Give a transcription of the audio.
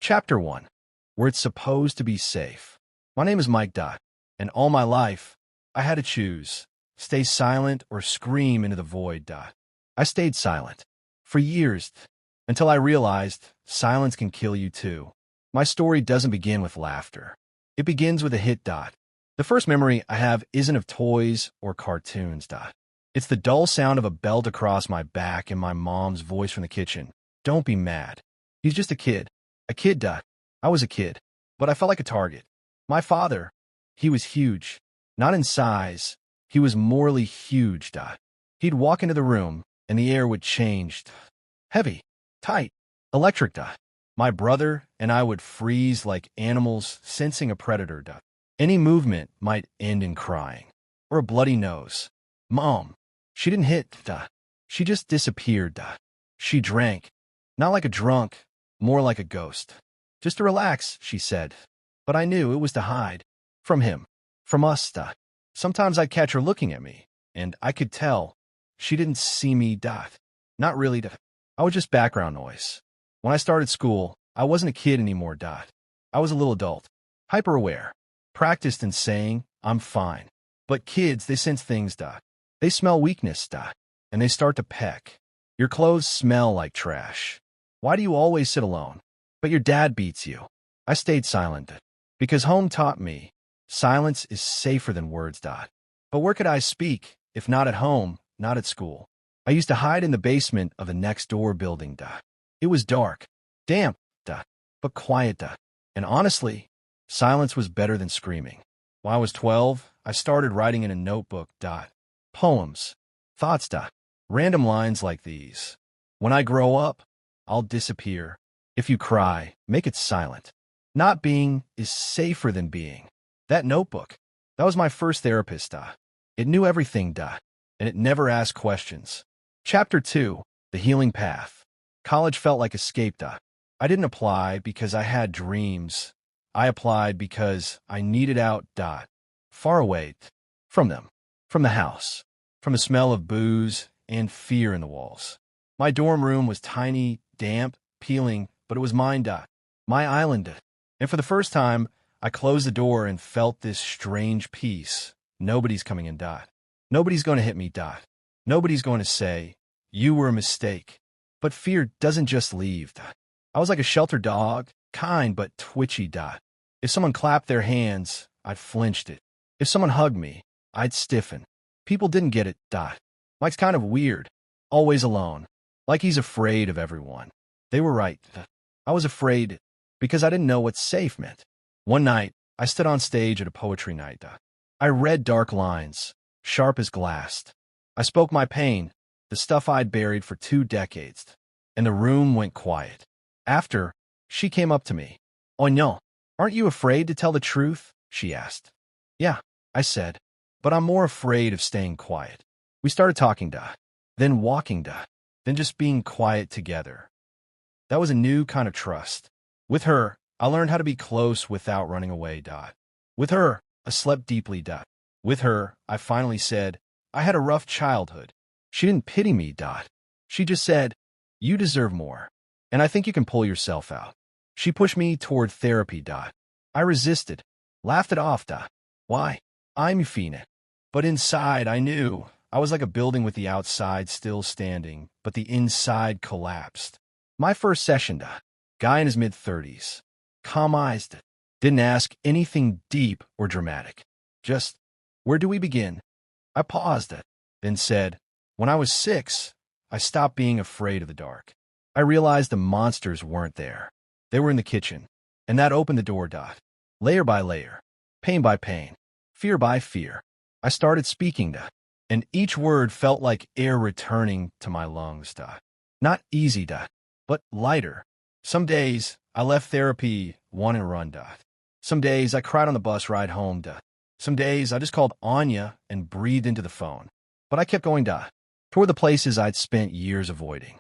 Chapter 1. Where it's supposed to be safe. My name is Mike Dot, and all my life, I had to choose, stay silent or scream into the void. I stayed silent. For years, until I realized silence can kill you too. My story doesn't begin with laughter. It begins with a hit. The first memory I have isn't of toys or cartoons. It's the dull sound of a belt across my back and my mom's voice from the kitchen. Don't be mad. He's just a kid. A kid. I was a kid, but I felt like a target. My father, he was huge. Not in size. He was morally huge. He'd walk into the room, and the air would change. Heavy, tight, electric. My brother and I would freeze like animals sensing a predator. Any movement might end in crying, or a bloody nose. Mom, she didn't hit. She just disappeared. She drank, not like a drunk, more like a ghost. Just to relax, she said. But I knew it was to hide. From him. From us. Sometimes I'd catch her looking at me, and I could tell she didn't see me. Not really. I was just background noise. When I started school, I wasn't a kid anymore. I was a little adult. Hyper-aware. Practiced in saying, I'm fine. But kids, they sense things. They smell weakness. And they start to peck. Your clothes smell like trash. Why do you always sit alone? But your dad beats you. I stayed silent. Because home taught me, silence is safer than words. But where could I speak, if not at home, not at school? I used to hide in the basement of the next-door building. It was dark, damp, but quiet. And honestly, silence was better than screaming. When I was 12, I started writing in a notebook. Poems, thoughts. Random lines like these. When I grow up, I'll disappear. If you cry, make it silent. Not being is safer than being. That notebook, that was my first therapist. It knew everything. And it never asked questions. Chapter 2. The Healing Path. College felt like escape. I didn't apply because I had dreams. I applied because I needed out. Far away. From them. From the house. From the smell of booze and fear in the walls. My dorm room was tiny, damp, peeling, but it was mine. My island. And for the first time, I closed the door and felt this strange peace. Nobody's coming in. Nobody's going to hit me. Nobody's going to say, you were a mistake. But fear doesn't just leave. I was like a shelter dog, kind but twitchy. If someone clapped their hands, I'd flinched it. If someone hugged me, I'd stiffen. People didn't get it. Mike's kind of weird. Always alone. Like he's afraid of everyone. They were right. I was afraid because I didn't know what safe meant. One night, I stood on stage at a poetry night. I read dark lines, sharp as glass. I spoke my pain, the stuff I'd buried for 2 decades, and the room went quiet. After, she came up to me. Oh no, aren't you afraid to tell the truth? She asked. Yeah, I said, but I'm more afraid of staying quiet. We started talking, then walking, then just being quiet together. That was a new kind of trust. With her, I learned how to be close without running away. With her, I slept deeply. With her, I finally said, I had a rough childhood. She didn't pity me. She just said, you deserve more, and I think you can pull yourself out. She pushed me toward therapy. I resisted, laughed it off. Why? I'm Phoenix. But inside, I knew. I was like a building with the outside still standing, but the inside collapsed. My first session, guy in his mid-30s. Calm eyes, didn't ask anything deep or dramatic. Just, where do we begin? I paused, then said, when I was 6, I stopped being afraid of the dark. I realized the monsters weren't there. They were in the kitchen, and that opened the door. Layer by layer, pain by pain, fear by fear. I started speaking, and each word felt like air returning to my lungs. Not easy, but lighter. Some days, I left therapy one and run. Some days, I cried on the bus ride home. Some days, I just called Anya and breathed into the phone. But I kept going, toward the places I'd spent years avoiding.